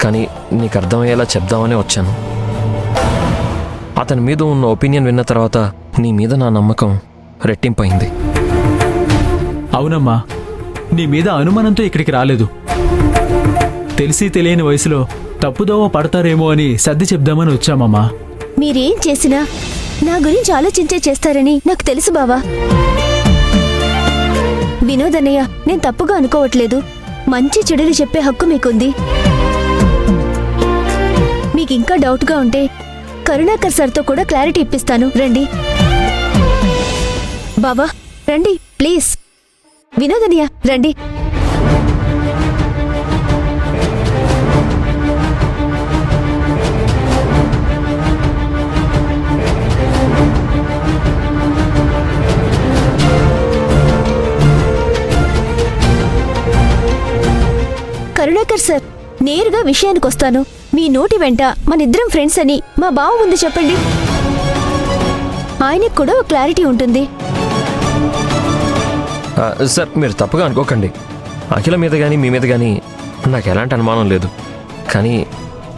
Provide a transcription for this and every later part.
కానీ నీకు అర్థమయ్యేలా చెప్దామని వచ్చాను. అతని మీద ఉన్న ఒపీనియన్ విన్న తర్వాత నీ మీద నా నమ్మకం రెట్టింపైంది. అవునమ్మా, నీ మీద అనుమానంతో ఇక్కడికి రాలేదు. తెలిసి తెలియని వయసులో తప్పుదోవ పడతారేమో అని సర్ది చెప్దామని వచ్చామమ్మా. మీరేం చేసినా నా గురించి ఆలోచించే చేస్తారని నాకు తెలుసు బావా. వినోద్ అన్నయ్య, నేను తప్పుగా అనుకోవట్లేదు. మంచి చెడులు చెప్పే హక్కు మీకుంది. మీకింకా డౌట్గా ఉంటే కరుణాకర్ సార్తో కూడా క్లారిటీ ఇప్పిస్తాను, రండి. బావా రండి ప్లీజ్. వినోద్ అన్నయ్య రండి. కరుణాకర్ సార్, నేరుగా విషయానికొస్తాను. మీ నోటి వెంట మనిద్దరం ఫ్రెండ్స్ అని మా బావ ముందు చెప్పండి. ఆయనకు కూడా ఒక క్లారిటీ ఉంటుంది. సార్, మీరు తప్పుగా అనుకోకండి. అఖిల మీద కానీ మీ మీద కానీ నాకు ఎలాంటి అనుమానం లేదు. కానీ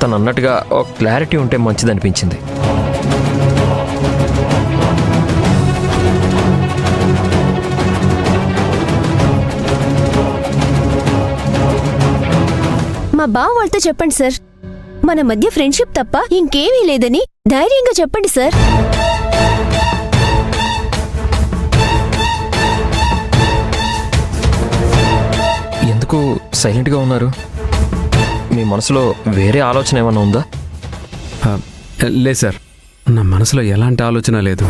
తను అన్నట్టుగా ఒక క్లారిటీ ఉంటే మంచిదనిపించింది. మా బావ వాళ్ళతో చెప్పండి సార్. మన మధ్య ఫ్రెండ్షిప్ తప్ప ఇంకేమీ లేదని ధైర్యంగా చెప్పండి సార్. ఎందుకు సైలెంట్గా ఉన్నారు? మీ మనసులో వేరే ఆలోచన ఏమైనా ఉందా? లేదు సార్, నా మనసులో ఎలాంటి ఆలోచన లేదు.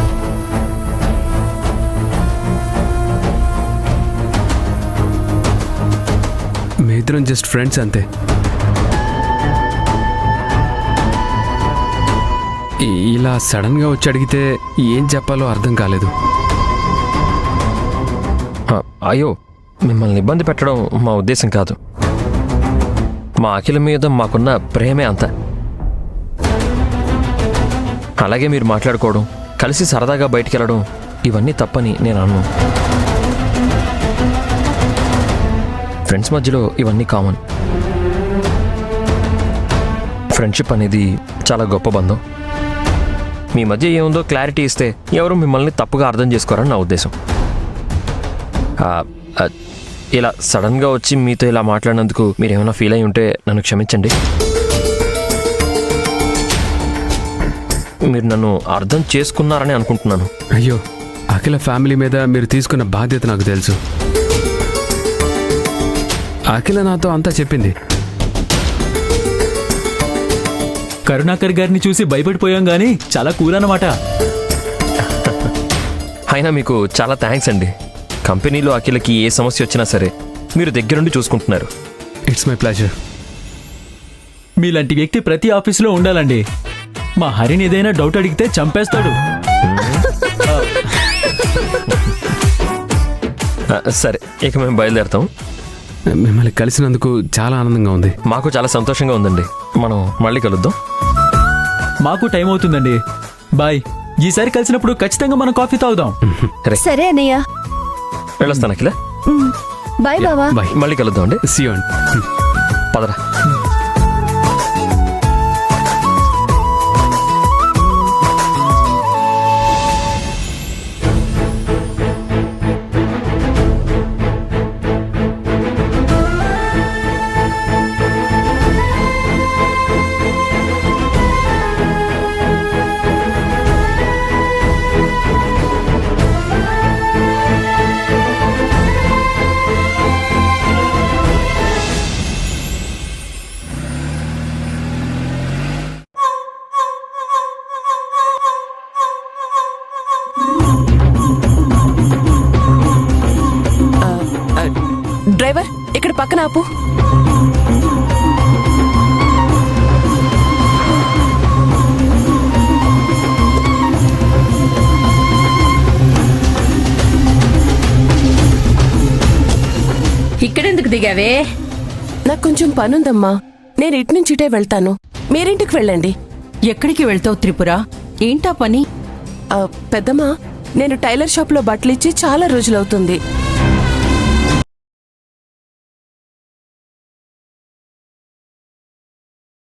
మీ ఇద్దరం జస్ట్ ఫ్రెండ్స్ అంతే. ఇలా సడన్గా వచ్చి అడిగితే ఏం చెప్పాలో అర్థం కాలేదు. అయ్యో, మిమ్మల్ని ఇబ్బంది పెట్టడం మా ఉద్దేశం కాదు. మా అఖిల మీద మాకున్న ప్రేమే అంత. అలాగే మీరు మాట్లాడుకోవడం, కలిసి సరదాగా బయటికి వెళ్ళడం ఇవన్నీ తప్పని నేను అన్నాను. ఫ్రెండ్స్ మధ్యలో ఇవన్నీ కామన్. ఫ్రెండ్షిప్ అనేది చాలా గొప్ప బంధం. మీ మధ్య ఏముందో క్లారిటీ ఇస్తే ఎవరు మిమ్మల్ని తప్పుగా అర్థం చేసుకోరని నా ఉద్దేశం. ఇలా సడన్గా వచ్చి మీతో ఇలా మాట్లాడినందుకు మీరు ఏమైనా ఫీల్ అయి ఉంటే నన్ను క్షమించండి. మీరు నన్ను అర్థం చేసుకున్నారని అనుకుంటున్నాను. అయ్యో, అఖిల ఫ్యామిలీ మీద మీరు తీసుకున్న బాధ్యత నాకు తెలుసు. అఖిల నాతో అంతా చెప్పింది. కరుణాకర్ గారిని చూసి భయపడిపోయాం గానీ చాలా కూల్ అన్నమాట. అయినా మీకు చాలా థ్యాంక్స్ అండి. కంపెనీలో అఖిలకి ఏ సమస్య వచ్చినా సరే మీరు దగ్గరుండి చూసుకుంటున్నారు. It's my pleasure. మీలాంటి వ్యక్తి ప్రతి ఆఫీసులో ఉండాలండి. మా హరిని ఏదైనా డౌట్ అడిగితే చంపేస్తాడు. సరే, ఇక మేము బయలుదేరుతాం. మిమ్మల్ని కలిసినందుకు చాలా ఆనందంగా ఉంది. మాకు చాలా సంతోషంగా ఉందండి. మనం మళ్ళీ కలుద్దాం. మాకు టైం అవుతుందండి. బాయ్. ఈసారి కలిసినప్పుడు ఖచ్చితంగా మనం కాఫీ తాగుదాం. సరే అన్నయ్య, వెళ్ళొస్తాను అఖిల. బాయ్ బావా. బాయ్. మళ్ళీ కలుద్దాం అండి. సీ యూ అండి. పదరా. డ్రైవర్, ఇక్కడ పక్కన ఆపు. ఇక్కడెందుకు దిగావే? నాకు కొంచెం పనుందమ్మా. నేను ఇటు నుంచి ఇటే వెళ్తాను. మీరింటికి వెళ్ళండి. ఎక్కడికి వెళ్తావు త్రిపుర? ఏంటా పని? పెద్దమ్మా, నేను టైలర్ షాప్లో బట్టలిచ్చి చాలా రోజులవుతుంది.